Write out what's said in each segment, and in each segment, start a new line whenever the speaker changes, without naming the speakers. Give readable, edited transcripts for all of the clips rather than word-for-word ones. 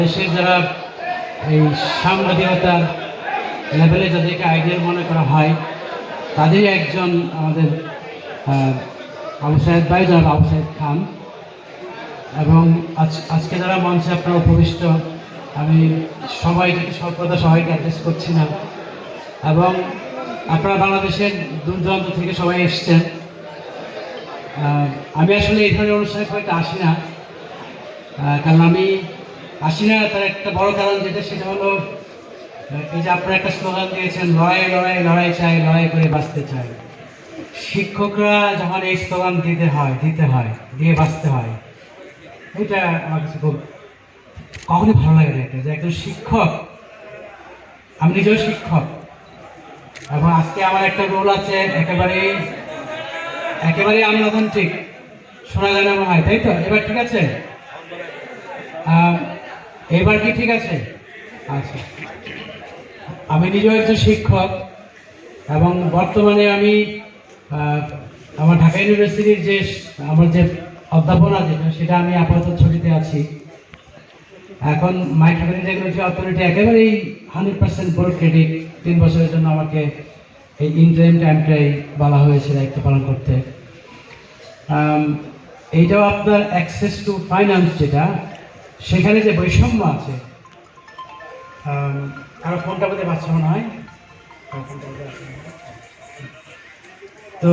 দেশের যারা এই সাংবাদিকতার লেভেলে যাদেরকে আইডিয়াল মনে করা হয় তাদেরই একজন আমাদের আবু সাহেদ ভাই, জনাব আবু সাহেদ খান। এবং আজকে যারা মঞ্চে আপনারা উপবিষ্ট, আমি সবাইকে অ্যাড্রেস করছি না, এবং আপনারা বাংলাদেশের দূর দূরান্ত থেকে সবাই এসছেন। আমি আসলে এই ধরনের অনুষ্ঠানে হয়তো আসি না, কারণ আমি আসি না তার একটা বড় কারণ সেটা হলো এই যে আপনারা একটা স্লোগান দিয়েছেন, লড়াই লড়াই লড়াই চাই, লড়াই করে বাঁচতে চাই। শিক্ষকরা যখন এই স্লোগান দিতে হয় দিয়ে বাঁচতে হয়, এটা আমার কাছে খুব কখনই ভালো লাগে না। যে একজন শিক্ষক, আমি নিজেও শিক্ষক, এবং আজকে আমার একটা রোল আছে একেবারে আমি অথেন্টিক, শোনা যায় না হয়, তাই তো? এবার ঠিক আছে? এবার কি ঠিক আছে? আচ্ছা, আমি নিজেও একজন শিক্ষক, এবং বর্তমানে আমি আমার ঢাকা ইউনিভার্সিটির আমার যে অধ্যাপনা সেটা আমি আপাতত ছুটিতে আছি। এখন মাইক্রোফোন টেকনোলজি অথরিটি একেবারেই 100% বোর্ড ক্রেডিট 3 বছরের জন্য আমাকে এই ইন্টারিম টাইমটাই বলা হয়েছে দায়িত্ব পালন করতে। এইটাও আপনার অ্যাক্সেস টু ফাইন্যান্স, যেটা সেখানে যে বৈষম্য আছে। কারো ফোনটা বলতে পারছে মনে হয়, তো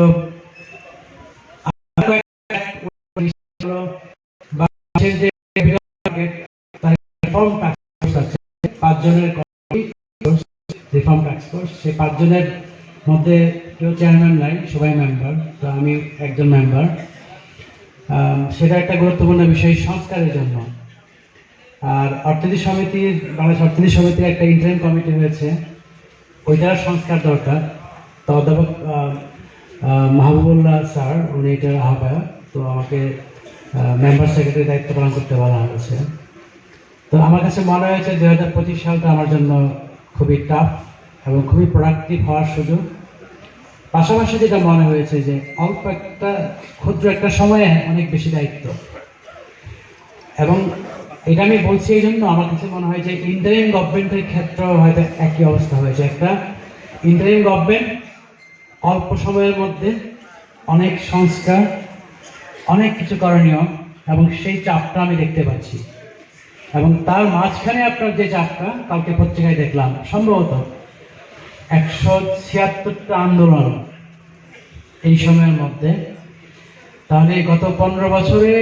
সেই 5 জনের মধ্যে কেউ চেয়ারম্যান নাই, সবাই মেম্বার, তো আমি একজন মেম্বার। সেটা একটা গুরুত্বপূর্ণ বিষয় সংস্কারের জন্য। আর বাংলাদেশ অর্থনীতি সমিতির একটা ইন্টারিম কমিটি হয়েছে, ওইটার সংস্কার দরকার। তো অধ্যাপক মাহবুবুল্লাহ স্যার, উনি এটার আহ্বায়ক, তো আমাকে মেম্বার সেক্রেটারি দায়িত্ব পালন করতে বলা হয়েছে। তো আমার কাছে মনে হয়েছে 2025 সালটা আমার জন্য খুবই টাফ এবং খুবই প্রোডাক্টিভ হওয়ার সুযোগ। পাশাপাশি যেটা মনে হয়েছে যে অল্প একটা ক্ষুদ্র একটা সময়ে অনেক বেশি দায়িত্ব, এবং এটা আমি বলছি এই জন্য আমার কাছে মনে হয় যে ইন্টারিম গভর্নমেন্টের ক্ষেত্রেও হয়তো একই অবস্থা হয়েছে। একটা ইন্টারিম গভর্নমেন্ট অল্প সময়ের মধ্যে অনেক সংস্কার, অনেক কিছু করণীয়, এবং সেই চাপটা আমি দেখতে পাচ্ছি। এবং তার মাঝখানে আপনার যে চাপটা, কালকে পত্রিকায় দেখলাম সম্ভবত 176টা আন্দোলন এই সময়ের মধ্যে। তাহলে গত 15 বছরে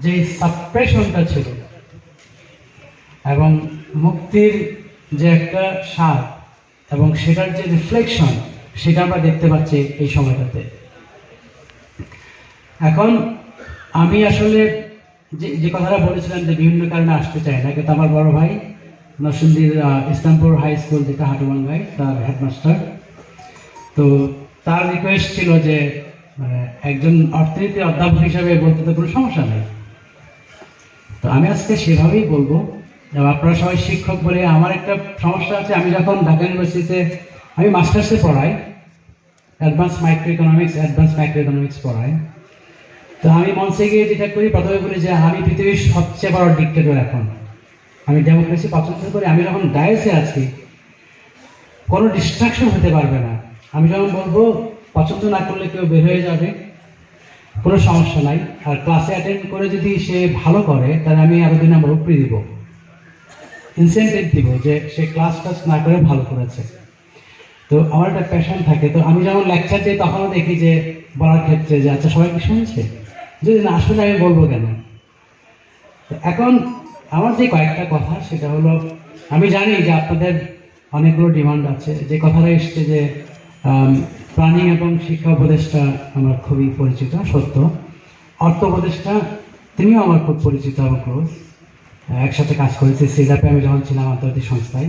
যে সাপ্রেশনটা ছিল এবং মুক্তির যে একটা স্বাদ এবং সেটার যে রিফ্লেকশন, সেটা আমরা দেখতে পাচ্ছি এই সময়টাতে। এখন আমি আসলে যে কথাটা বলেছিলাম যে বিভিন্ন কারণে আসতে চাই না, কিন্তু আমার বড় ভাই নরসিংদীর ইসলামপুর হাই স্কুল, যেটা হাটুবাঙ্গায়, তার হেডমাস্টার, তো তার রিকোয়েস্ট ছিল যে একজন অর্থনীতি অধ্যাপক হিসাবে বলতে তো কোনো সমস্যা নেই। তো আমি আজকে সেভাবেই বলবো। এবং আপনারা সবাই শিক্ষক বলে আমার একটা সমস্যা আছে। আমি যখন ঢাকা ইউনিভার্সিটিতে আমি মাস্টার্সে পড়াই, অ্যাডভান্স মাইক্রো ইকোনমিক্স পড়াই। তো আমি মঞ্চে গিয়ে যেটা করি, প্রথমে বলি যে আমি পৃথিবীর সবচেয়ে বড় ডিক্টেটর, এখন আমি ডেমোক্রেসি পছন্দ করি। আমি যখন ডায়াসে আছি, কোনো ডিস্ট্রাকশন হতে পারবে না। আমি যখন বলবো, পছন্দ না করলে কেউ বের হয়ে যাবে, কোনো সমস্যা নাই। আর ক্লাসে অ্যাটেন্ড করে যদি সে ভালো করে, তাহলে আমি আরো 2 নম্বর উপরে দিব, ইনসেন্টিভ দিব যে সে ক্লাস না করে ভালো করেছে। তো আমার একটা প্যাশন থাকে। তো আমি যখন লেকচার দিই, তখনও দেখি যে বলার ক্ষেত্রে যে আচ্ছা সবাই কি শুনছে, যদি না আসলে আমি বলবো কেন। এখন আমার যে কয়েকটা কথা, সেটা হলো, আমি জানি যে আপনাদের অনেকগুলো ডিমান্ড আছে। যে কথাটা এসছে যে প্ল্যানিং এবং শিক্ষা উপদেষ্টা আমার খুবই পরিচিত, সত্য। অর্থ উপদেষ্টা, তিনিও আমার খুব পরিচিত এবং ক্লোজ, একসাথে কাজ করেছি সিডাপে আমি যখন ছিলাম আন্তর্জাতিক সংস্থায়।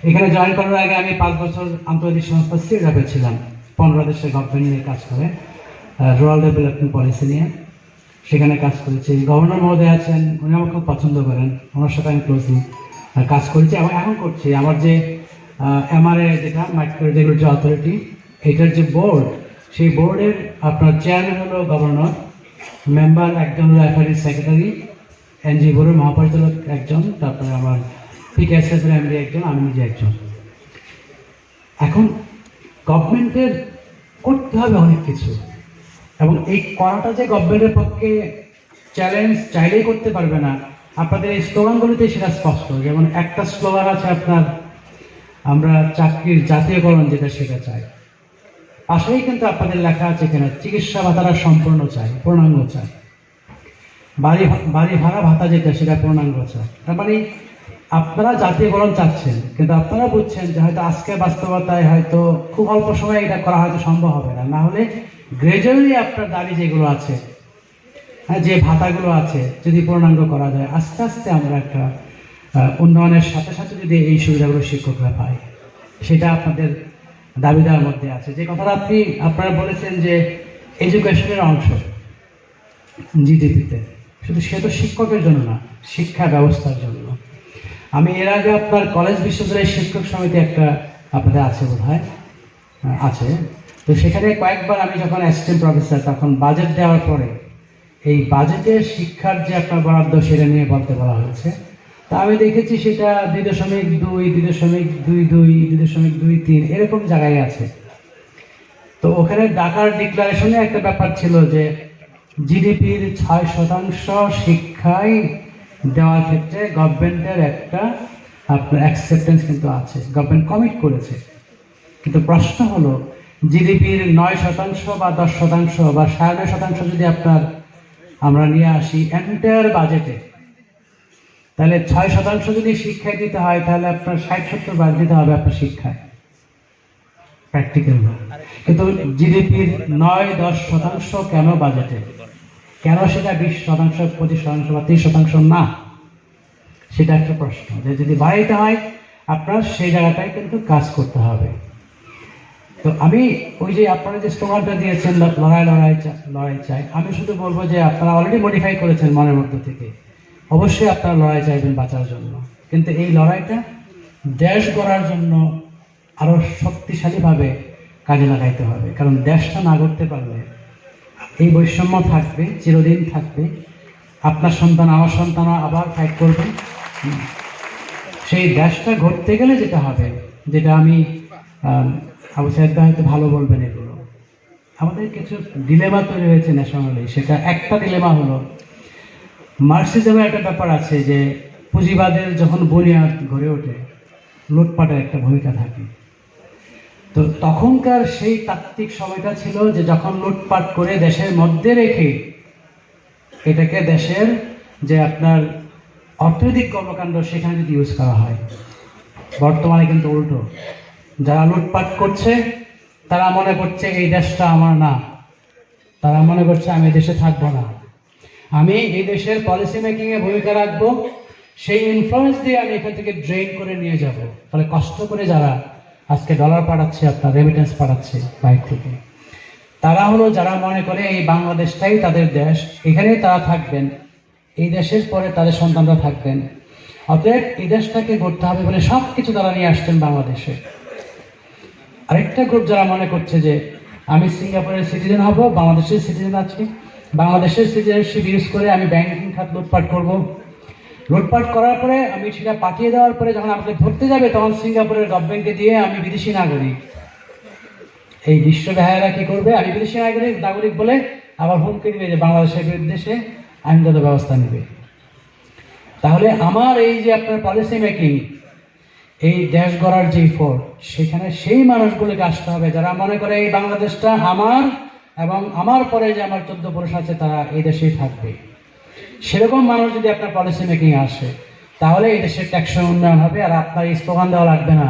এখানে জয়েন করার আগে আমি 5 বছর আন্তর্জাতিক সংস্থা সিডাপে ছিলাম, 15 দেশের গভর্নমেন্ট নিয়ে কাজ করে, রুরাল ডেভেলপমেন্ট পলিসি নিয়ে সেখানে কাজ করেছি। গভর্নর মহোদয় আছেন, উনি আমাকে খুব পছন্দ করেন, ওনার সাথে আমি ক্লোজলি কাজ করেছি এবং এখন করছি। আমার যে MRA, যেটা মাইক্রো রেগুলেটরি অথরিটি, এটার যে বোর্ড, সেই বোর্ডের আপনার চেয়ারম্যান হলো গভর্নর, মেম্বার একজন হলো FRE সেক্রেটারি, এনজি বোর্ডের মহাপরিচালক একজন, তারপরে আমার পিকেএসএস এর এমডি একজন, আমি নিজে একজন। এখন গভর্নমেন্টের করতে হবে অনেক কিছু, এবং এই করাটা যে গভর্নমেন্টের পক্ষে চ্যালেঞ্জ চাইলেই করতে পারবে না, আপনাদের এই স্লোগানগুলিতে সেটা স্পষ্ট। যেমন একটা স্লোগান আছে আপনার, আমরা চাকরির জাতীয়করণ যেটা সেটা চাই, পাশেই কিন্তু আপনাদের লেখা আছে এখানে চিকিৎসা ভাতাটা সম্পূর্ণ চাই, পূর্ণাঙ্গ চাই। বাড়ি ভাড়া ভাতা যেটা সেটা পূর্ণাঙ্গ চাই। তার মানে আপনারা জাতীয়করণ চাচ্ছেন, কিন্তু আপনারা বুঝছেন যে হয়তো আজকে বাস্তবতায় হয়তো খুব অল্প সময়ে এটা করা হয়তো সম্ভব হবে না। না হলে গ্রাজুয়ালি আপনার দাবি যেগুলো আছে, হ্যাঁ, যে ভাতাগুলো আছে যদি পূর্ণাঙ্গ করা যায়, আস্তে আস্তে আমরা একটা উন্নয়নের সাথে সাথে যদি এই সুবিধাগুলো শিক্ষকরা পায়, সেটা আপনাদের দাবি দেওয়ার মধ্যে আছে। যে কথাটা আপনারা বলেছেন যে এডুকেশনের অংশ জিডিপিতে, শুধু সে তো শিক্ষকের জন্য না, শিক্ষা ব্যবস্থার জন্য। আমি এর আগে আপনার কলেজ বিশ্ববিদ্যালয়ের শিক্ষক সমিতি একটা আপনাদের আছে বোধহয়, আছে, তো সেখানে কয়েকবার আমি যখন অ্যাসিস্ট্যান্ট প্রফেসর, তখন বাজেট দেওয়ার পরে এই বাজেটের শিক্ষার যে আপনার বরাদ্দ সেটা নিয়ে বলতে বলা হয়েছে। তা আমি দেখেছি সেটা 2.2, 2.22, 2.23 এরকম জায়গায় আছে। তো ওখানে ঢাকার ডিক্লারেশনে একটা ব্যাপার ছিল যে জিডিপির 6% শিক্ষায় দেওয়ার ক্ষেত্রে গভর্নমেন্টের একটা আপনার অ্যাকসেপ্টেন্স কিন্তু আছে, গভর্নমেন্ট কমিট করেছে। কিন্তু প্রশ্ন হলো জিডিপির 9% বা 10% বা 9.5% যদি আমরা নিয়ে আসি এন্টায়ার বাজেটে, তাহলে 6% যদি শিক্ষায় দিতে হয়, তাহলে আপনার 60-70 বাদ দিতে হবে আপনার শিক্ষায়, প্র্যাকটিক্যাল না। কিন্তু জিডিপির 9-10% কেন বাজেটে, কেন সেটা 20%, 25% বা 30% না, সেটা একটা প্রশ্ন। যে যদি বাড়াইতে হয় আপনার সেই জায়গাটায় কিন্তু কাজ করতে হবে। তো আমি ওই যে আপনারা যে স্লোগানটা দিয়েছেন লড়াই চাই, আমি শুধু বলবো যে আপনারা অলরেডি মডিফাই করেছেন মনের মধ্যে থেকে, অবশ্যই আপনারা লড়াই চাইবেন বাঁচার জন্য, কিন্তু এই লড়াইটা দেশ গড়ার জন্য আরো শক্তিশালীভাবে কাজে লাগাইতে হবে। কারণ দেশটা না গড়তে পারলে এই বৈষম্য থাকবে, চিরদিন থাকবে। আপনার সন্তান, আমার সন্তান আবার ফাইট করবে। সেই দেশটা গড়তে গেলে যেটা হবে, যেটা আমি আবু সাইদ ভাই হয়তো ভালো বলবেন, এগুলো আমাদের কিছু ডিলেমা তৈরি হয়েছে ন্যাশনালি। সেটা একটা ডিলেমা হলো মার্কসিজমের একটা ব্যাপার আছে যে পুঁজিবাদের যখন বুনিয়াদ গড়ে ওঠে, লুটপাটের একটা ভূমিকা থাকে। তো তখনকার সেই তাত্ত্বিক সময়টা ছিল যে যখন লুটপাট করে দেশের মধ্যে রেখে এটাকে দেশের যে আপনার অর্থনৈতিক কর্মকাণ্ড সেখানে যদি ইউজ করা হয়। বর্তমানে কিন্তু উল্টো, যারা লুটপাট করছে তারা মনে করছে এই দেশটা আমার না, তারা মনে করছে আমি দেশে থাকবো না, আমি এই দেশের পলিসি মেকিং এ ভূমিকা রাখবো, সেই ইনফ্লুয়েন্স দিয়ে আমি এখান থেকে ড্রেন করে নিয়ে যাব। তাহলে কষ্ট করে যারা আজকে ডলার পাঠাচ্ছে, আপনার রেমিটেন্স পাঠাচ্ছে বাইরে থেকে, তারা হলো যারা মনে করে এই বাংলাদেশটাই তাদের দেশ, এখানেই তারা থাকবেন, এই দেশের পরে তাদের সন্তানরা থাকবেন। অতএব এই দেশটাকে গড়তে হবে বলে সব কিছু তারা নিয়ে আসছেন বাংলাদেশে। আরেকটা গ্রুপ যারা মনে করছে যে আমি সিঙ্গাপুরের সিটিজেন হব, বাংলাদেশের সিটিজেন আছি, বাংলাদেশের সিটিজেনশিপ ইউজ করে আমি ব্যাংকিং খাত লুটপাট করব, লুটপাট করার পরে আমি সেটা পাঠিয়ে দেওয়ার পরে যখন আমাকে ধরতে যাবে তখন সিঙ্গাপুরের গভর্নমেন্টকে দিয়ে আমি বিদেশি নাগরিক। এই বিশ্ব ভাইয়েরা কি করবে, আমি বিদেশি নাগরিক বলে আবার হুমকি দিবে যে বাংলাদেশের বিরুদ্ধে সে আইনগত ব্যবস্থা নেবে। তাহলে আমার এই যে আপনার পলিসি মেকিং, এই দেশ গড়ার যে ফোর্স, সেখানে সেই মানুষগুলোকে আসতে হবে যারা মনে করে এই বাংলাদেশটা আমার, এবং আমার পরে যে আমার 14 পুরুষ আছে তারা এই দেশেই থাকবে। সেরকম মানুষ যদি আপনার পলিসি মেকিং আসে, তাহলে এই দেশের টেকসই উন্নয়ন হবে। আর আপনার এই স্লোগান দেওয়া লাগবে না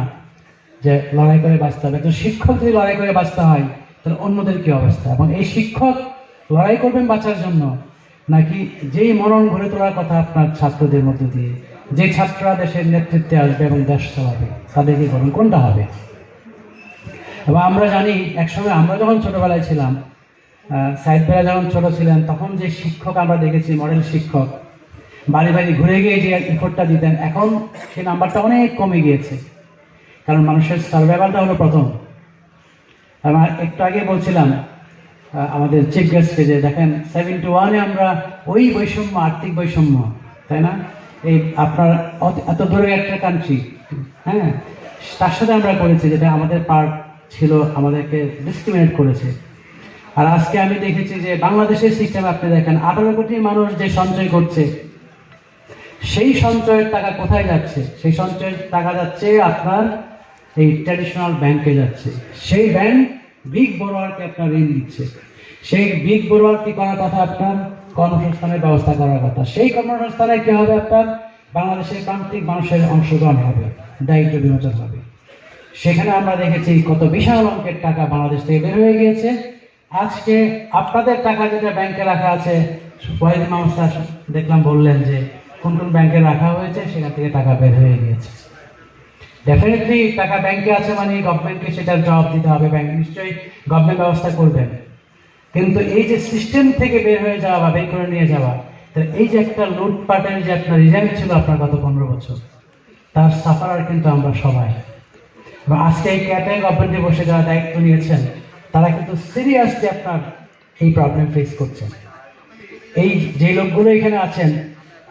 যে লড়াই করে বাঁচতে হবে। তো শিক্ষক যদি লড়াই করে বাঁচতে হয়, তাহলে অন্যদের কি অবস্থা? এবং এই শিক্ষক লড়াই করবেন বাঁচার জন্য, নাকি যেই মনন গড়ে তোলার কথা আপনার ছাত্রদের মধ্যে দিয়ে, যে ছাত্ররা দেশের নেতৃত্বে আসবে এবং দেশ চালাবে, তাদেরকে করবেন, কোনটা হবে? এবং আমরা জানি একসময় আমরা যখন ছোটবেলায় ছিলাম, সাইদ ভাইয়া যখন ছোট ছিলেন, তখন যে শিক্ষক আমরা দেখেছি, মডেল শিক্ষক বাড়ি বাড়ি ঘুরে গিয়ে যে এফোর্টটা দিতেন, এখন সেই নাম্বারটা অনেক কমে গিয়েছে। কারণ মানুষের সার্ভাইভালটা হলো প্রথম। আমরা একটু আগে বলছিলাম আমাদের চিফ গেস্টকে যে দেখেন 71-এ আমরা ওই বৈষম্য, আর্থিক বৈষম্য, তাই না? এই আপনার এত দূরে একটা কান্ট্রি, হ্যাঁ, তার সাথে আমরা করেছি যেটা আমাদের পার্ট ছিল, আমাদেরকে ডিসক্রিমিনেট করেছে। আর আজকে আমি দেখেছি যে বাংলাদেশের সিস্টেমে আপনি দেখেন 18 কোটি মানুষ যে সঞ্চয় করছে, সেই সঞ্চয়ের টাকা কোথায় যাচ্ছে? সেই সঞ্চয়ের টাকা যাচ্ছে আপনার এই ট্র্যাডিশনাল ব্যাংকে যাচ্ছে। সেই ব্যাংক বিগ বড়োয়ারকে আপনার ঋণ দিচ্ছে। সেই বিগ বড়োয়ার কি করার কথা? আপনার কর্মসংস্থানের ব্যবস্থা করার কথা। সেই কর্মসংস্থানে কি হবে? আপনার বাংলাদেশের প্রান্তিক মানুষের অংশগ্রহণ হবে, দায়িত্ব বিমোচন হবে। সেখানে আমরা দেখেছি কত বিশাল অঙ্কের টাকা বাংলাদেশ থেকে বের হয়ে গিয়েছে। আজকে আপনাদের টাকা যেটা ব্যাংকে রাখা আছে, ওয়াহিদ মাহমুদ স্যার দেখলাম বললেন যে কোন কোন ব্যাংকে রাখা হয়েছে, সেখান থেকে টাকা বের হয়ে গিয়েছে। ডেফিনেটলি টাকা ব্যাংকে আছে মানে গভর্নমেন্টকে সেটার জবাব দিতে হবে, ব্যাংক নিশ্চয়ই গভর্নমেন্ট ব্যবস্থা করবেন। কিন্তু এই যে সিস্টেম থেকে বের হয়ে যাওয়া বা বের করে নিয়ে যাওয়া, এই যে একটা লুটপাটের যে আপনার রিজাইন ছিল আপনার গত 15 বছর, তার সাফারার কিন্তু আমরা সবাই। এবং আজকে এই ক্যাটায় গভর্নমেন্টে বসে যারা দায়িত্ব নিয়েছেন, তারা কিন্তু সিরিয়াসলি আপনার এই প্রবলেম ফেস করছেন। এই যে লোকগুলো এখানে আছেন,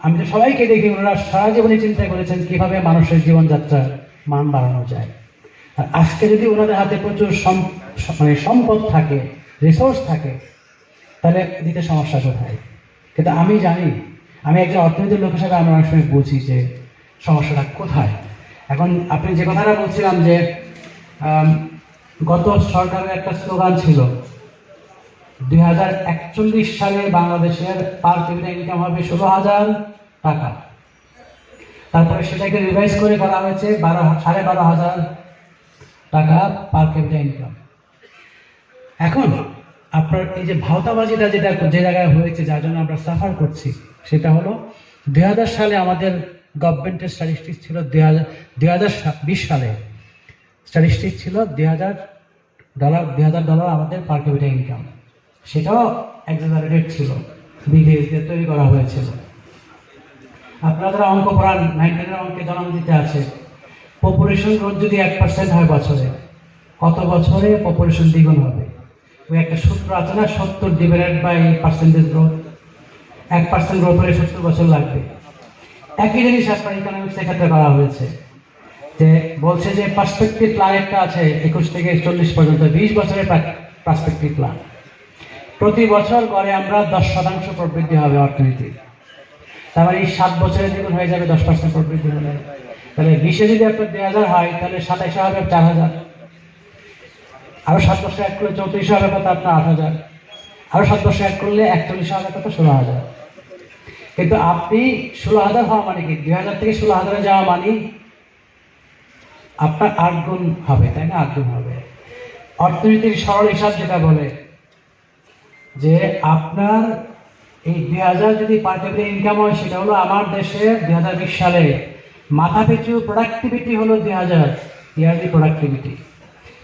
আমি তো সবাইকে দেখি ওনারা সারা জীবনে চিন্তা করেছেন কিভাবে মানুষের জীবনযাত্রার মান বাড়ানো যায়। আর আজকে যদি ওনাদের হাতে প্রচুর সম্পদ থাকে, রিসোর্স থাকে, তাহলে দিতে সমস্যা কোথায়? কিন্তু আমি জানি, আমি একজন অর্থনীতির লোক হিসাবে আমরা অনেক সময় বুঝি যে সমস্যাটা কোথায়। এখন আপনি যে কথাটা বলছিলাম যে গত সরকারের একটা স্লোগান ছিল 2041 সালে বাংলাদেশের পার ক্যাপিটা ইনকাম হবে 16,000 টাকা। তারপরে সেটাকে রিভাইজ করে করা হয়েছে 12,500 টাকা পার ক্যাপিটা ইনকাম। এখন আপনার এই যে ভাওতাবাজিটা যেটা যে জায়গায় হয়েছে, যার জন্য আমরা সাফার করছি, সেটা হলো 2000 সালে আমাদের গভর্নমেন্টের স্ট্যাটিস্টিক্স ছিল 2020 সালে স্ট্যাটিস্টিক্স ছিল $2,000 আমাদের পার ক্যাপিটা ইনকাম। সেটাও এক্সাজারেটেড ছিল, বিঘে তৈরি করা হয়েছিল। আপনারা যারা অঙ্ক পড়ান, 9-10 অঙ্কে জন্ম দিতে আছে, পপুলেশন গ্রোথ যদি 1% হয় বছরে, কত বছরে পপুলেশন দ্বিগুণ হবে? ওই একটা সূত্র আছে না, 70 divided by percentage growth, 1% growth হলে 70 বছর লাগবে। একই জিনিস আপনার ইকোনমিক্স ক্ষেত্রে করা হয়েছে, যে বলছে যে পার্সপেক্টিভ প্ল্যান একটা আছে 21 থেকে 40 পর্যন্ত, 20 বছরের পার্সপেক্টিভ প্ল্যান। প্রতি বছর গড়ে আমরা 10% প্রবৃদ্ধি হবে অর্থনীতি। তার মানে এই 7 বছরের দ্বিগুণ হয়ে যাবে 10% প্রবৃদ্ধি হলে। তাহলে 20-এ যদি আপনার 2000 হয়, তাহলে 27 হবে 4000, আরো 7 বছর এক করলে 34 হবে কত আপনার 8000, আরো 7 বছর এক করলে 41 হবে কত 16,000। কিন্তু আপনি 16,000 হওয়া মানে কি, 2000 থেকে 16,000 যাওয়া মানে আপনার 8 গুণ হবে, তাই না? 8 গুণ হবে। অর্থনীতির সরল হিসাব যেটা বলে যে আপনার এই 2000 যদি পার ক্যাপিটা ইনকাম হয়, সেটা হলো আমার দেশে 2020 সালে মাথা পিছু প্রোডাক্টিভিটি হলো 2000 ইয়ারলি প্রোডাক্টিভিটি।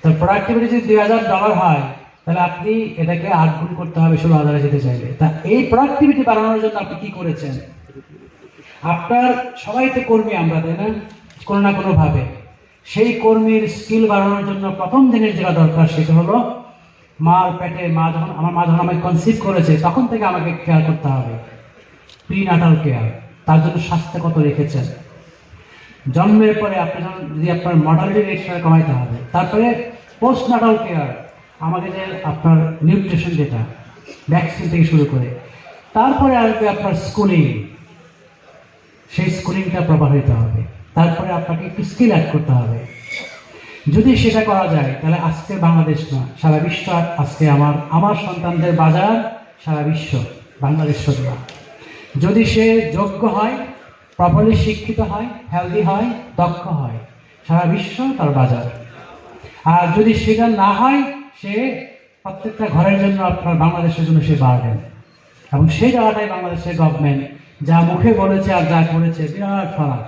তো প্রোডাক্টিভিটি যদি $2,000 হয়, তাহলে আপনি এটাকে 8 গুণ করতে হবে 16,000 যেতে চাইলে। তা এই প্রোডাক্টিভিটি বাড়ানোর জন্য আপনি কি করেছেন? আপনার সবাই তো কর্মী আমরা, তাই না? কোনো না কোনো ভাবে সেই কর্মীর স্কিল বাড়ানোর জন্য প্রথম দিনের যেটা দরকার, সেটা হলো মার পেটে, আমার মা যখন আমাকে কনসিভ করেছে, তখন থেকে আমাকে কেয়ার করতে হবে, প্রিনাটাল কেয়ার। তার জন্য স্বাস্থ্য কত রেখেছেন। জন্মের পরে আপনি যদি আপনার মর্টালিটি রেটটা কমাইতে হবে। তারপরে পোস্ট নাটাল কেয়ার, আমাকে যে আপনার নিউট্রিশন যেটা ভ্যাকসিন থেকে শুরু করে, তারপরে আসবে আপনার স্কুলিং, সেই স্কুলিংটা প্রপার হইতে হবে। তারপরে আপনাকে একটু স্কিল অ্যাড করতে হবে। যদি সেটা করা যায়, তাহলে আজকে বাংলাদেশ না, সারা বিশ্ব আজকে আমার সন্তানদের বাজার সারা বিশ্ব, বাংলাদেশ শুধু না। যদি সে যোগ্য হয়, প্রপারলি শিক্ষিত হয়, হেলদি হয়, দক্ষ হয়, সারা বিশ্ব তার বাজার। আর যদি সেটা না হয়, সে প্রত্যেকটা ঘরের জন্য আপনার বাংলাদেশের জন্য সে বাড়বেন। এবং সেই জায়গাটাই বাংলাদেশের গভর্নমেন্ট যা মুখে বলেছে আর যা করেছে বিরাট ফারাক।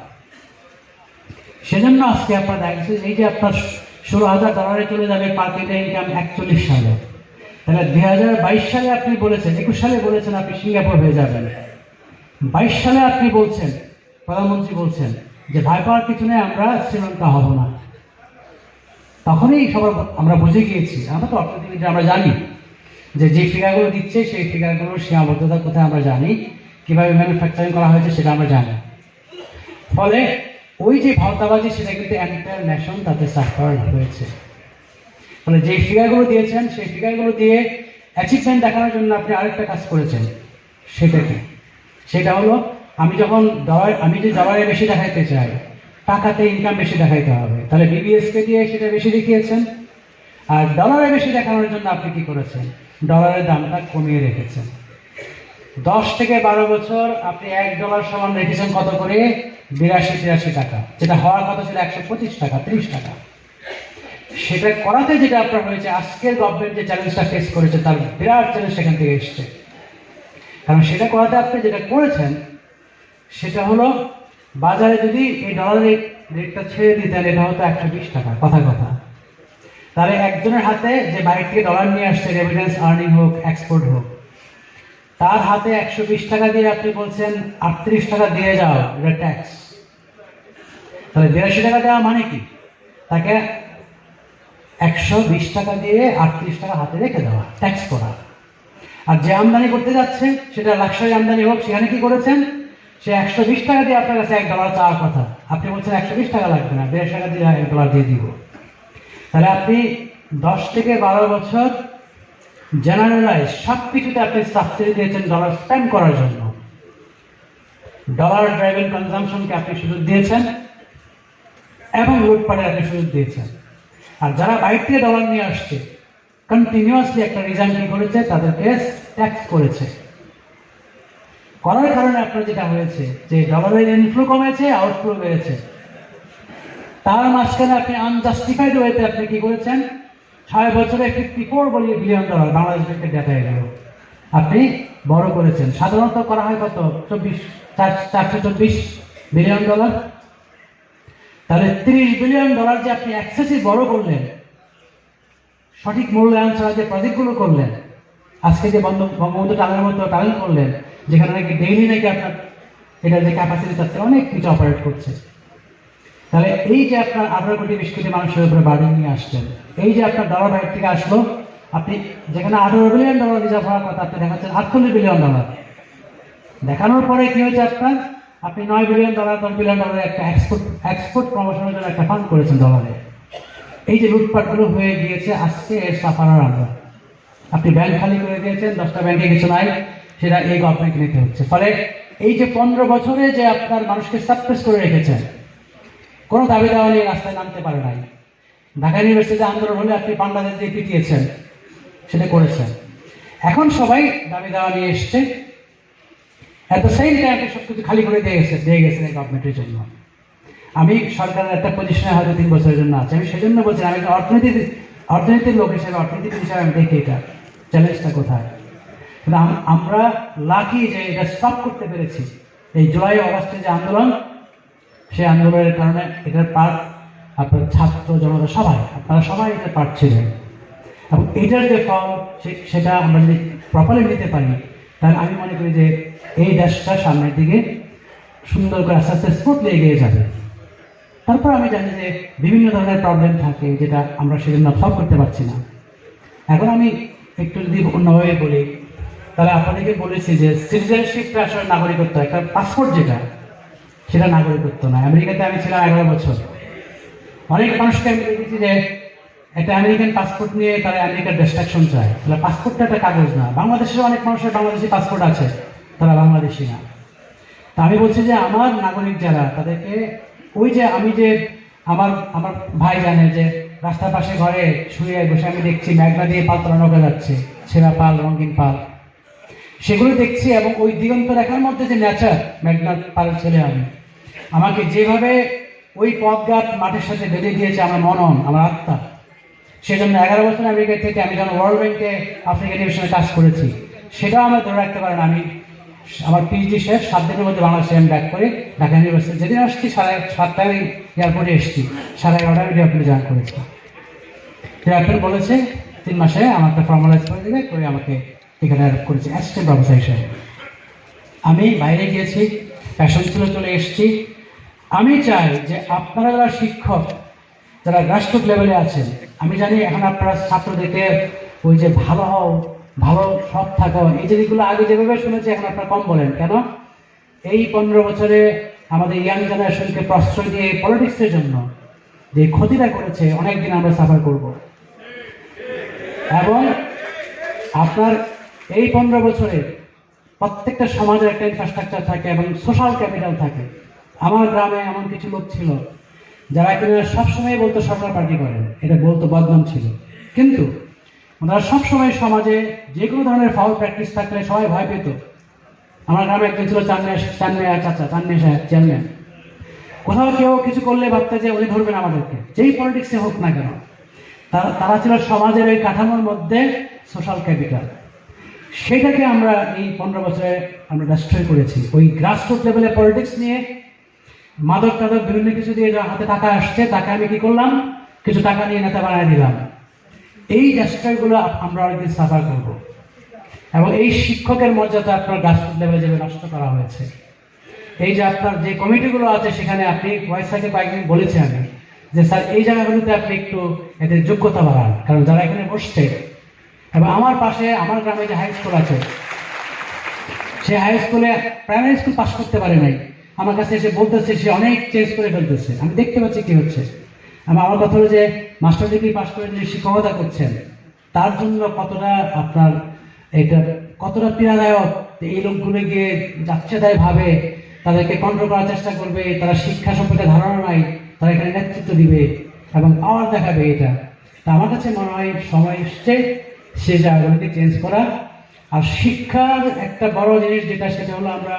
সেজন্য আজকে আপনার দেখছে এই যে আপনার $16,000 চলে যাবে পার ক্যাপিটা ইনকাম 41 সালে, তাহলে 2022 সালে আপনি বলেছেন, 21 সালে বলেছেন আপনি সিঙ্গাপুর হয়ে যাবেন, 22 সালে আপনি বলছেন, প্রধানমন্ত্রী বলছেন যে ভয় পাওয়ার কিছু নেই, আমরা শ্রীলঙ্কা হব না। তখনই সবার আমরা বুঝে গিয়েছি, আমরা তো অর্থনীতিবিদ, আমরা জানি যে ফিগারগুলো দিচ্ছে সেই ফিগারগুলোর সীমাবদ্ধতা কোথায় আমরা জানি। কিভাবে ম্যানুফ্যাকচারিং করা হয়েছে সেটা আমরা জানি। ফলে ওই যে ভাওতাবাজি সেটা কিন্তু এন্টায়ার ন্যাশন তাতে সাফার হয়েছে। ফলে যে ফিগারগুলো দিয়েছেন সেই ফিগারগুলো দিয়ে অ্যাচিভমেন্ট দেখানোর জন্য আপনি আরেকটা কাজ করেছেন। সেটা কি? সেটা হলো আমি যে ডলারে বেশি দেখাইতে চাই, টাকাতে ইনকাম বেশি দেখাইতে হবে, তাহলে বিবিএসকে দিয়ে সেটা বেশি দেখিয়েছেন। আর ডলারে বেশি দেখানোর জন্য আপনি কি করেছেন? ডলারের দামটা কমিয়ে রেখেছেন। 10 থেকে 12 বছর আপনি $1 সমান রেখেছেন কত করে? 82-83 টাকা, যেটা হওয়ার কথা ছিল 125 টাকা, 30 টাকা। সেটা করাতে যেটা আপনার হয়েছে, আজকের গভর্নমেন্ট যে চ্যালেঞ্জটা ফেস করেছে তার বিরাট চ্যালেঞ্জ সেখান থেকে এসছে। কারণ সেটা করাতে আপনি যেটা করেছেন সেটা হলো বাজারে যদি এই ডলারের রেটটা ছেড়ে দিতেন, এটা হতো 120 টাকা, কথা। তাহলে একজনের হাতে যে বাইরে থেকে ডলার নিয়ে আসছে, রেমিটেন্স আর্নিং হোক, এক্সপোর্ট হোক, তার হাতে 120 টাকা দিয়ে আপনি বলছেন 38 টাকা দিয়ে যাও, এটা ট্যাক্স। তাহলে 82 টাকা দেওয়া মানে কি? তাকে 120 টাকা দিয়ে 38 টাকা হাতে রেখে দেওয়া, ট্যাক্স করা। আর যে আমদানি করতে যাচ্ছে সেটা লাক্সারি আমদানি হোক, সেখানে কি করেছেন? সে 120 টাকা দিয়ে আপনার কাছে $1 চাওয়ার কথা, আপনি বলছেন 120 টাকা লাগবে না, 150 টাকা দিয়ে $1 দিয়ে দিব। তাহলে আপনি 10 থেকে 12 বছর জেনারেলাইজ সব কিছুতে আপনি সাবসিডি দিয়েছেন ডলার স্পেন্ড করার জন্য। ডলার ড্রাইভেন কনজাম্পশনকে আপনি সুযোগ দিয়েছেন এবং লুটপাটের আপনি সুযোগ দিয়েছেন। আর যারা বাইরে থেকে ডলার নিয়ে আসছে কন্টিনিউয়াসলি একটা রিজার্ভ কি করেছে? তাদেরকে ট্যাক্স করেছে। করার কারণে আপনার যেটা হয়েছে যে ডলারের ইনফ্লো কমেছে, আউটফ্লো বেড়েছে। তার মাঝখানে আপনি আনজাস্টিফাইড ওয়েতে আপনি কি করেছেন? 6 বছরে $54 বিলিয়ন বাংলাদেশ ব্যাংকের ডেটা এলো আপনি বড় করেছেন। সাধারণত করা হয় কত? 424 বিলিয়ন ডলার। তাহলে $30 বিলিয়ন যে আপনি এক্সেসিভ বড় করলেন, সঠিক মূল্যায়ন ছাড়া যে প্রজেক্টগুলো করলেন, আজকে যে বঙ্গবন্ধু টানেলের মতো টানেল করলেন, যেখানে নাকি ডেইলি নাকি আপনার এটার যে ক্যাপাসিটি তার অনেক কিছু অপারেট করছে। তাহলে এই যে আপনার 18 কোটি 20 কোটি মানুষের উপরে বার্ডেন নিয়ে আসছেন, এই যে আপনার ডলার বাইরে থেকে আসলো, আপনি যেখানে $18 বিলিয়ন রিজার্ভ হওয়ার কথা আপনি দেখাচ্ছেন $48 বিলিয়ন। দেখানোর পরে কি হয়েছে? আপনি $9 বিলিয়ন, $10 বিলিয়ন একটা এক্সপোর্ট প্রমোশনের জন্য একটা ফান্ড করেছেন ডলারে। এই যে লুটপাটগুলো হয়ে গিয়েছে, আজকে এর সাফারার আমরা। আপনি ব্যাংক খালি করে দিয়েছেন, 10টা ব্যাংকে কিছু নাই, সেটা এই গভর্নমেন্টকে নিতে হচ্ছে। ফলে এই যে 15 বছরে যে আপনার মানুষকে সাপ্রেস করে রেখেছেন, কোনো দাবি দাওয়া নিয়ে রাস্তায় নামতে পারে নাই। ঢাকা ইউনিভার্সিটিতে আন্দোলন হলে আপনি পান্ডাদের দিয়ে পিটিয়েছেন, সেটা করেছেন। এখন সবাই দাবি দাওয়া নিয়ে এসছে, এত সেই টাইমে সবকিছু খালি করে দিয়ে গেছেন এই গভর্নমেন্টের জন্য। আমি সরকারের একটা পজিশনে হয়তো 3 বছরের জন্য আছে, আমি সেজন্য বলছি, আমি অর্থনীতির লোক হিসেবে, অর্থনীতিবিদ হিসেবে আমি দেখি এটা চ্যালেঞ্জটা কোথায়। কিন্তু আমরা লাকি যে এটা স্টপ করতে পেরেছি। এই জুলাই অগাস্টে যে আন্দোলন, সেই আন্দোলনের কারণে এটার পার্ট আপনার ছাত্র জনতা সবাই, আপনারা সবাই এটার পার্ট ছিলেন। এবং এটার যে ফল সেটা আমরা যদি প্রপারলি নিতে পারি, তাহলে আমি মনে করি যে এই দেশটা সামনের দিকে সুন্দর করে আস্তে আস্তে স্মুথলি এগিয়ে যাবে। তারপর আমি জানি যে বিভিন্ন ধরনের প্রবলেম থাকে যেটা আমরা সেজন্য সলভ করতে পারছি না। এখন আমি একটু যদি অন্যভাবে বলি, তাহলে আপনাদেরকে বলেছি যে সিটিজেনশিপটা আসলে নাগরিকত্ব, একটা পাসপোর্ট যেটা, সেটা নাগরিকত্ব না। আমেরিকাতে আমি ছিলাম 11 বছর। অনেক মানুষকে আমি দেখেছি যে একটা আমেরিকান পাসপোর্ট নিয়ে তারা আমেরিকার ডিস্ট্রাকশন চায়। তাহলে পাসপোর্টটা একটা কাগজ না। বাংলাদেশের অনেক মানুষের বাংলাদেশি পাসপোর্ট আছে, তারা বাংলাদেশি না। তা আমি বলছি যে আমার নাগরিক যারা, তাদেরকে ওই যে আমি যে আমার ভাই জানে যে রাস্তার পাশে ঘরে শুয়ে বসে আমি দেখছি মেঘনা দিয়ে পাল তোলা যাচ্ছে, ছেঁড়া পাল, রঙিন পাল, সেগুলো দেখছি। এবং ওই দিগন্ত রেখার মধ্যে যে নেচার, মেঘনার পালের ছেলে আমি, আমাকে যেভাবে ওই পথঘাট মাঠের সাথে বেঁধে দিয়েছে আমার মনন, আমার আত্মা। সেজন্য 11 বছর আমেরিকা থেকে আমি যখন ওয়ার্ল্ড ব্যাংকে আফ্রিকা ডিভিশনে কাজ করেছি, সেটাও আমরা ধরে রাখতে পারেন। আমি আমার পিএইচডি শেষ 7 দিনের মধ্যে বাংলাদেশে আমি ব্যাক করে ঢাকা ইউনিভার্সিটি যেদিন আসছি 7:30 এয়ারপোর্টে এসেছি, 11:30 এয়ারপোর্টে জয়েন করেছি। এয়ারপোর্ট বলেছে 3 মাসে আমাকে ফর্মালাইজ করে দেবে, করে আমাকে এখানে করেছি অ্যাসিস্ট্যান্ট প্রফেসর হিসেবে। আমি বাইরে গিয়েছি, প্যাশন ছিল, চলে এসেছি। আমি চাই যে আপনারা যারা শিক্ষক, যারা গ্রাসরুট লেভেলে আছেন, আমি জানি এখন আপনারা ছাত্রদেরকে ওই যে ভালো হও, ভালো সৎ থাকো, এই জিনিসগুলো আগে যেভাবে শুনেছি এখন আপনারা কম বলেন। কেন? এই 15 বছরে আমাদের ইয়াং জেনারেশনকে প্রশ্রয় দিয়ে পলিটিক্সের জন্য যে ক্ষতিটা করেছে, অনেকদিন আমরা সাফার করব। এবং আপনার এই 15 বছরে প্রত্যেকটা সমাজের একটা ইনফ্রাস্ট্রাকচার থাকে এবং সোশ্যাল ক্যাপিটাল থাকে। আমার গ্রামে এমন কিছু লোক ছিল যারা কিনা সবসময় বলতো সরকার পার্টি করেন, এটা বলতো বদনাম ছিল, কিন্তু ওনারা সবসময় সমাজে যে কোনো ধরনের ফাউল প্র্যাকটিস থাকলে সবাই ভয় পেত। আমার গ্রামে একজন ছিল চান্মিয়া চাচা, চান্মিয়া সাহেব চেয়ারম্যান। কোথাও কেউ কিছু করলে ভাবতে যে উনি ধরবেন আমাদেরকে, যেই পলিটিক্সে হোক না কেন। তারা ছিল সমাজের ওই কাঠামোর মধ্যে সোশ্যাল ক্যাপিটাল। সেটাকে আমরা এই 15 বছরে আমরা ডেস্ট্রয় করেছি। ওই গ্রাসরুট লেভেলে পলিটিক্স নিয়ে মাদক টাদক বিভিন্ন কিছু দিয়ে যার হাতে টাকা আসছে, তাকে আমি কি করলাম, কিছু টাকা নিয়ে নেতা বানিয়ে দিলাম। এই ডেস্ট্রয়গুলো আমরা অনেকদিন সাফার করবো। এবং এই শিক্ষকের মর্যাদা আপনার গ্রাসরুট লেভেলে যেভাবে নষ্ট করা হয়েছে, এই যে আপনার যে কমিটিগুলো আছে সেখানে আপনি ওয়েবসাইটে কয়েকদিন বলেছি আমি যে স্যার এই জায়গাগুলোতে আপনি একটু এদের যোগ্যতা বাড়ান, কারণ যারা এখানে বসছে। এবং আমার পাশে আমার গ্রামে যে হাই স্কুল আছে, সে হাই স্কুলে প্রাইমারি স্কুল পাস করতে পারে নাই, আমার কাছে এসে বলতেছে সে অনেক চেঞ্জ করে ফেলতেছে। আমি দেখতে পাচ্ছি কি হচ্ছে। আমার কথা হলো যে মাস্টার ডিগ্রি পাস করে যে শিক্ষকতা করছেন, তার জন্য কতটা আপনার এটা কতটা পীড়াদায়ক। এই লোকগুলো গিয়ে যাচ্ছে তাই ভাবে তাদেরকে কন্ট্রোল করার চেষ্টা করবে, তারা শিক্ষা সম্পর্কে ধারণা নাই, তারা এখানে নেতৃত্ব দিবে এবং পাওয়ার দেখাবে। এটা তা আমার কাছে মনে হয় সময় এসছে সে জায়গাগুলোকে চেঞ্জ করা। আর শিক্ষার একটা বড় জিনিস যেটা, সেটা হলো আমরা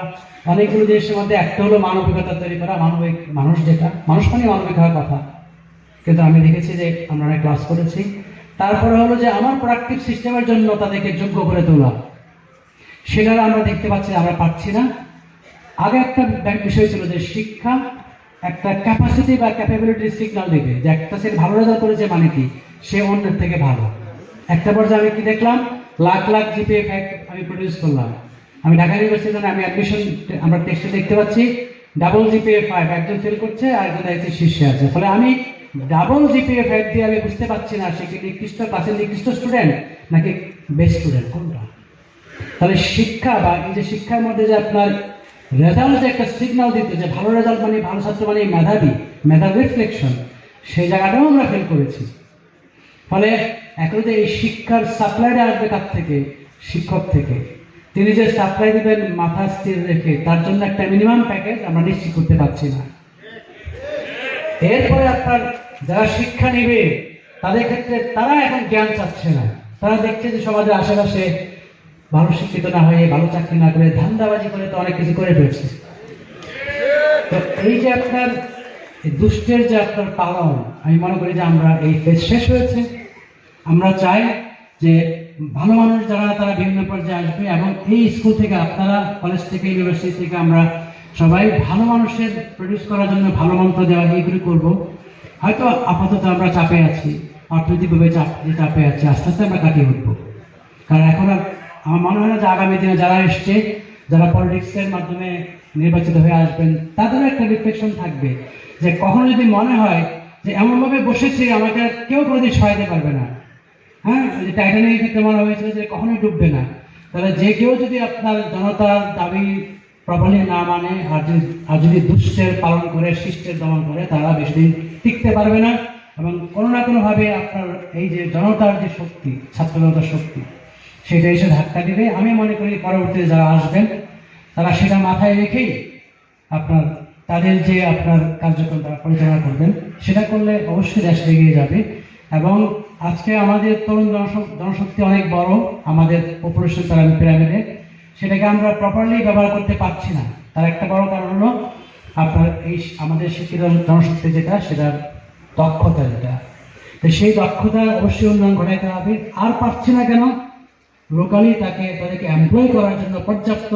অনেকগুলো জিনিসের মধ্যে একটা হলো মানবিকতা তৈরি করা। মানবিক মানুষ, যেটা মানুষ মানে মানবিক হওয়ার কথা, কিন্তু আমি দেখেছি যে আমরা অনেক ক্লাস করেছি। তারপরে হলো যে আমার প্রোডাক্টিভ সিস্টেমের জন্য তাদেরকে যোগ্য করে তোলা, সেটা আমরা দেখতে পাচ্ছি আমরা পাচ্ছি না। আগে একটা বিষয় ছিল যে শিক্ষা একটা ক্যাপাসিটি বা ক্যাপাবিলিটির সিগন্যাল দিবে, যে একটা ছেলে ভালো রেজাল্ট করেছে মানে কি সে অন্যের থেকে ভালো। একটা পর্যায়ে আমি কি দেখলাম, লাখ লাখ জিপিএ আমি প্রডিউস করলাম। আমি ঢাকা ইউনিভার্সিটিতে আমি অ্যাডমিশন আমরা টেস্টে দেখতে পাচ্ছি ডাবল জিপিএ 5, একজন ফেল করছে আরেকজন একজন শীর্ষে আছে। ফলে আমি ডাবল জিপিএ 5 দিয়ে আমি বুঝতে পারছি না সে কি নিকৃষ্ট ক্লাসের নিকৃষ্ট স্টুডেন্ট নাকি বেস্ট স্টুডেন্ট কোনটা। তাহলে শিক্ষা বা এই যে শিক্ষার মধ্যে যে আপনার রেজাল্ট যে একটা সিগন্যাল দিত, যে ভালো রেজাল্ট মানে ভালো ছাত্র মানে মেধাবী, মেধার রিফ্লেকশন, সেই জায়গাটাও আমরা ফেল করেছি। ফলে এখন যে এই শিক্ষার সাপ্লাইটা আসবে তার থেকে, শিক্ষক থেকে, তিনি যে সাপ্লাই দিবেন মাথা স্থির রেখে, তার জন্য একটা মিনিমাম প্যাকেজ আমরা নিশ্চিত করতে পারছি না। এরপরে আপনার যারা শিক্ষা নেবে তাদের ক্ষেত্রে তারা এখন জ্ঞান চাচ্ছে না, তারা দেখছে যে সমাজের আশেপাশে ভালো শিক্ষিত না হয়ে, ভালো চাকরি না করে, ধান্দাবাজি করে তো অনেক কিছু করে ফেলছে। তো এই যে আপনার দুষ্টের যে আপনার পালন, আমি মনে করি যে আমরা এই ফেজ শেষ হয়েছে। আমরা চাই যে ভালো মানুষ যারা তারা বিভিন্ন পর্যায়ে আসবে, এবং এই স্কুল থেকে আপনারা কলেজ থেকে ইউনিভার্সিটি থেকে আমরা সবাই ভালো মানুষের প্রডিউস করার জন্য ভালো মন্ত্র দেওয়া এইগুলি করব। হয়তো আপাতত আমরা চাপে আছি, অর্থনৈতিকভাবে চাপে আছি, আস্তে আস্তে আমরা কাটিয়ে উঠবো। কারণ এখন আমার মনে হয় না যে আগামী দিনে যারা এসছে, যারা পলিটিক্সের মাধ্যমে নির্বাচিত হয়ে আসবেন, তাদেরও একটা রিফ্লেকশন থাকবে যে কখনো যদি মনে হয় যে এমনভাবে বসেছি আমাকে কেউ কোনোদিন সহায়তা পারবে না, হ্যাঁ, যে টাইটানিকের ক্ষেত্রে মনে হয়েছিল যে কখনোই ডুববে না, তাহলে যে কেউ যদি আপনার জনতার দাবি প্রবলি না মানে, আর যদি দুষ্টের পালন করে, শিষ্টের দমন করে, তারা বেশি দিন টিকতে পারবে না। এবং কোনো না কোনোভাবে আপনার এই যে জনতার যে শক্তি, ছাত্র জনতার শক্তি, সেটা এসে ধাক্কা দিবে। আমি মনে করি পরবর্তীতে যারা আসবেন তারা সেটা মাথায় রেখেই আপনার তাদের যে আপনার কার্যক্রম তারা পরিচালনা করবেন, সেটা করলে অবশ্যই দেশ এগিয়ে যাবে। এবং আজকে আমাদের তরুণ জনশক্তি অনেক বড়, আমাদের পপুলেশন পিরামিডে, সেটাকে আমরা প্রপারলি ব্যবহার করতে পারছি না। তার একটা বড় কারণ হলো আপনার এই আমাদের শিক্ষিত জনশক্তি যেটা, সেটার দক্ষতা যেটা, তো সেই দক্ষতা অবশ্যই উন্নয়ন ঘটাইতে হবে। আর পারছি না কেন, লোকালি তাদেরকে এমপ্লয় করার জন্য পর্যাপ্ত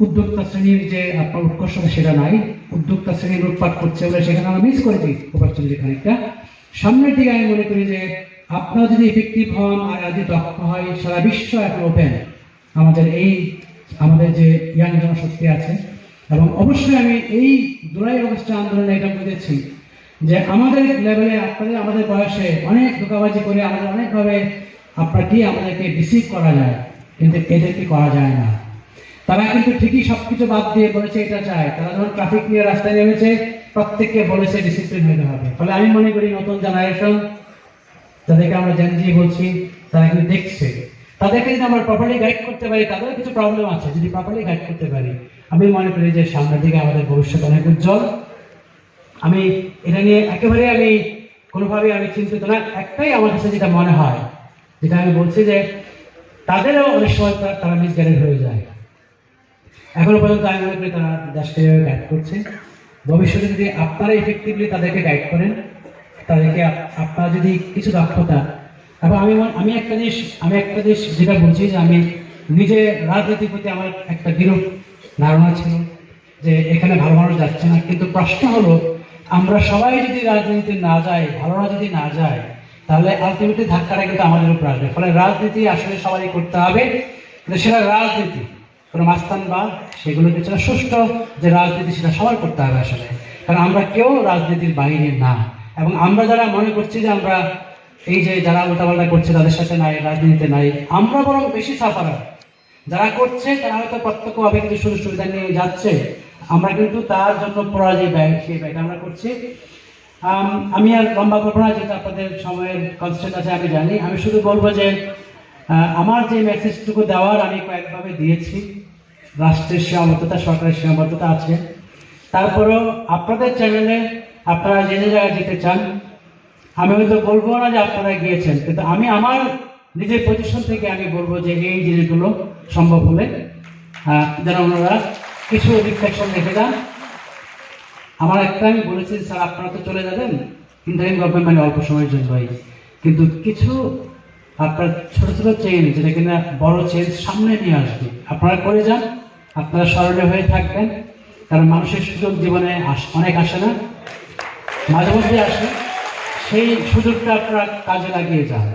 উদ্যোক্তা শ্রেণীর যে আপনার উৎকর্ষতা সেটা নাই। উদ্যোক্তা শ্রেণী লুটপাট করছে বলে সেখানে আমরা মিস করেছি অপরচুনিটি খানিকটা। সামনের দিকে আমি মনে করি যে আপনারা যদি ইফেক্টিভ হন আর যদি দক্ষ হয়, সারা বিশ্ব এখন ওপেন আমাদের যে ইয়াং জনশক্তি আছে। এবং অবশ্যই আমি এই জুলাই আগস্ট আন্দোলনে এটা বুঝেছি যে আমাদের লেভেলে আপনাদের আমাদের বয়সে অনেক ধোঁকাবাজি করে আমাদের অনেকভাবে আমাদেরকে রিসিভ করা যায়, কিন্তু এদেরকে করা যায় না। তারা কিন্তু ঠিকই সবকিছু বাদ দিয়ে বলেছে এটা চায়। তারা যখন ট্রাফিক নিয়ে রাস্তায় নেমেছে প্রত্যেককে বলেছে ডিসিপ্লিন হতে হবে। ফলে আমি মনে করি নতুন জেনারেশন যাদেরকে আমরা জেনজি বলছি তারা কিন্তু দেখছে, তাদেরকে যদি আমরা প্রপারলি গাইড করতে পারি, তাদের কিছু প্রবলেম আছে, যদি প্রপারলি গাইড করতে পারি আমি মনে করি যে সামনের দিকে আমাদের ভবিষ্যৎ অনেক উজ্জ্বল। আমি এটা নিয়ে একেবারে আমি কোনোভাবে আমি চিন্তিত না। একটাই আমার কাছে যেটা মনে হয়, যেটা আমি বলছি যে তাদেরও অনেক সময় তারা মিসগাইডেড হয়ে যায়। এখনো পর্যন্ত আমি মনে করি তারা দেশকে গাইড করছে। ভবিষ্যতে যদি আপনারা ইফেক্টিভলি তাদেরকে গাইড করেন, তাদেরকে আপনারা যদি কিছু দক্ষতা, এবং আমি একটা জিনিস যেটা বলছি যে আমি নিজে রাজনীতির প্রতি আমার একটা বিরূপ ধারণা ছিল যে এখানে ভালো মানুষ যাচ্ছে না, কিন্তু প্রশ্ন হলো আমরা সবাই যদি রাজনীতিতে না যাই, ভালোরা যদি না যায়, তাহলে আলটিমেটলি ধাক্কাটা কিন্তু আমাদের উপর আসবে। ফলে রাজনীতি আসলে সবাই করতে হবে, কিন্তু সেটা রাজনীতি কোনো মাস্তান বা সেগুলো কিছু সুষ্ঠু যে রাজনীতি সেটা সবার করতে হবে আসলে, কারণ আমরা কেউ রাজনীতির বাইরে না। এবং আমরা যারা মনে করছি যে আমরা এই যে যারা উল্টাপাল্টা করছে তাদের সাথে নাই, রাজনীতিতে নাই, আমরা বরং বেশি সাফারার। যারা করছে তারা হয়তো প্রত্যক্ষভাবে কিছু সুযোগ সুবিধা নিয়ে যাচ্ছে, আমরা কিন্তু তার জন্য পড়া যে ব্যয় সেই ব্যয়টা আমরা করছি। আমি আর লম্বা করবো না, যেহেতু আপনাদের সময়ের কনস্ট্যান্ট আছে আমি জানি। আমি শুধু বলবো যে আমার যে মেসেজটুকু দেওয়ার আমি কয়েকভাবে দিয়েছি। রাষ্ট্রের সীমাবদ্ধতা, সরকারের সীমাবদ্ধতা আছে, তারপরেও আপনাদের চ্যানেলে আপনারা যে জায়গায় যেতে চান, আমি হয়তো বলবো না যে আপনারা গিয়েছেন, কিন্তু আমি আমার নিজের পজিশন থেকে আমি বলবো যে এই জিনিসগুলো সম্ভব হলে যেন ওনারা কিছু রিফ্লেকশন রেখে যান। আমার একটা আমি বলেছি স্যার আপনারা তো চলে যাবেন ইন্টারিম গভর্নমেন্ট মানে অল্প সময়ের জন্যই, কিন্তু কিছু আপনার ছোট ছোট চেঞ্জ যেটা কিনা বড় চেঞ্জ সামনে নিয়ে আসবে, আপনারা করে যান। আপনারা স্মরণীয় হয়ে থাকবেন, কারণ মানুষের সুযোগ জীবনে অনেক আসে না, মাঝে মধ্যে আসে, সেই সুযোগটা আপনারা কাজে লাগিয়ে যান।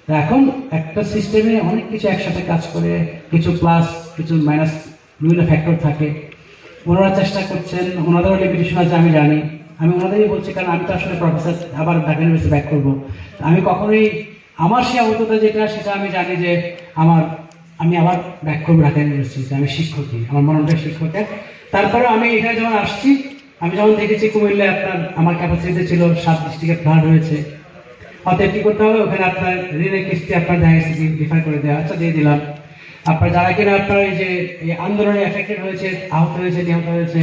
এখন একটা সিস্টেমে অনেক কিছু একসাথে কাজ করে, কিছু প্লাস কিছু মাইনাস বিভিন্ন ফ্যাক্টর থাকে। ওনারা চেষ্টা করছেন, ওনাদেরও লিমিটেশন আছে আমি জানি, আমি ওনাদেরই বলছি, কারণ আমি তো আসলে প্রফেসর আবার ঢাকা ইউনিভার্সিটি ব্যাক করবো। আমি কখনোই আমার সে অবস্থা যেটা সেটা আমি জানি যে আমি আবার ব্যাক করবো ঢাকা ইউনিভার্সিটিতে। আমি শিক্ষকই, আমার মনটা শিক্ষকের। তারপরে আমি এখানে যখন আসছি, আমি যখন দেখেছি কুমিল্লায় আমার ক্যাপাসিটি ছিল 7 ডিস্ট্রিক্টে ফ্লাড হয়েছে, অতএব কি করতে হবে, ওখানে আপনার ঋণের কিস্তি আপনার ডিফার করে দেওয়া, আচ্ছা দিয়ে দিলাম। আপনার যারা কিনা আপনার এই যে এই আন্দোলনে এফেক্টেড হয়েছে, আহত হয়েছে, নিহত হয়েছে,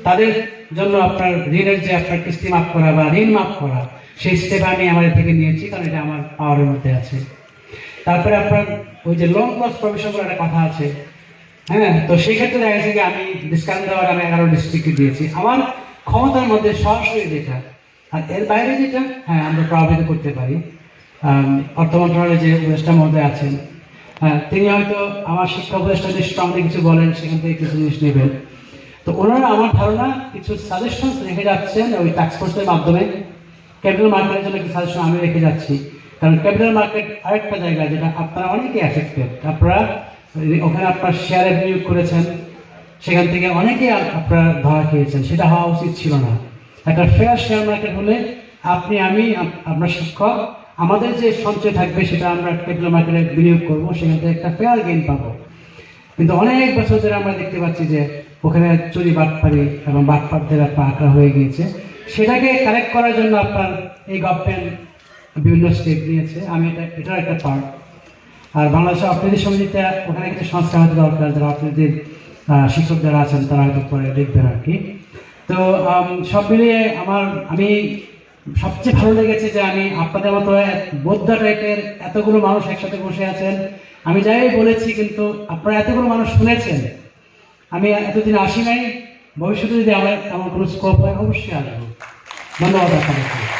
তাদের জন্য আপনার ঋণের যে আপনার কিস্তি মাফ করা বা ঋণ মাফ করা, সেই স্টেপ আমি আমাদের থেকে নিয়েছি, কারণ এটা আমার পাওয়ারের মধ্যে আছে। তারপরে আপনার ওই যে লং ক্লজ প্রভিশন করে একটা কথা আছে, হ্যাঁ, তো সেই ক্ষেত্রে দেখা গেছে যে আমি ডিসকাউন্ট দেওয়ার আমি 11 ডিস্ট্রিক্টে দিয়েছি আমার ক্ষমতার মধ্যে সরাসরি যেটা। আর এর বাইরে যেটা হ্যাঁ আমরা প্রভাবিত করতে পারি। অর্থ মন্ত্রণালয়ে যে উপদেষ্টা মহোদয় আছেন, হ্যাঁ, তিনি হয়তো আমার শিক্ষা উপদেষ্টা যে স্ট্রংলি কিছু বলেন সেখান থেকে কিছু জিনিস নেবেন। তো ওনারা আমার ধারণা কিছু সাজেশন রেখে যাচ্ছেন ওই টাস্কফোর্সের মাধ্যমে। ক্যাপিটাল মার্কেটের জন্য কিছু সাজেশন আমি রেখে যাচ্ছি, কারণ ক্যাপিটাল মার্কেট আরেকটা জায়গা যেটা আপনারা অনেকেই অ্যাফেক্টেড। আপনারা ওখানে আপনার শেয়ারে বিনিয়োগ করেছেন, সেখান থেকে অনেকেই আপনারা ধরা খেয়েছেন, সেটা হওয়া উচিত ছিল না। একটা ফেয়ার শেয়ার মার্কেট হলে আপনি, আমি, আপনার শিক্ষক, আমাদের যে সঞ্চয় থাকবে সেটা আমরা ক্যাপিটাল মার্কেটে বিনিয়োগ করবো, সেখান থেকে একটা ফেয়ার গেইন পাবো। কিন্তু অনেক বছর ধরে আমরা দেখতে পাচ্ছি যে ওখানে চুরি বাটপারি এবং বাটপারদের আপনার আঁকড়া হয়ে গিয়েছে। সেটাকে কারেক্ট করার জন্য আপনার এই গভর্নমেন্ট বিভিন্ন স্টেপ নিয়েছে, আমি এটার একটা পার্ট। আর বাংলাদেশের অর্থনীতি সমিতিতে ওখানে কিছু সংস্কার হতে দরকার, যারা অর্থনীতির শিক্ষক যারা আছেন তারা হয়তো পরে দেখবেন আর কি। তো সব মিলিয়ে আমি সবচেয়ে ভালো লেগেছে যে আমি আপনাদের মতো বোদ্ধা টাইপের এতগুলো মানুষ একসাথে বসে আছেন। আমি যাই বলেছি কিন্তু আপনারা এতগুলো মানুষ শুনেছেন। আমি এতদিন আসি নাই, ভবিষ্যতে যদি আমার এমন কোনো স্কোপ হয় অবশ্যই আসবো। ধন্যবাদ আপনাদের।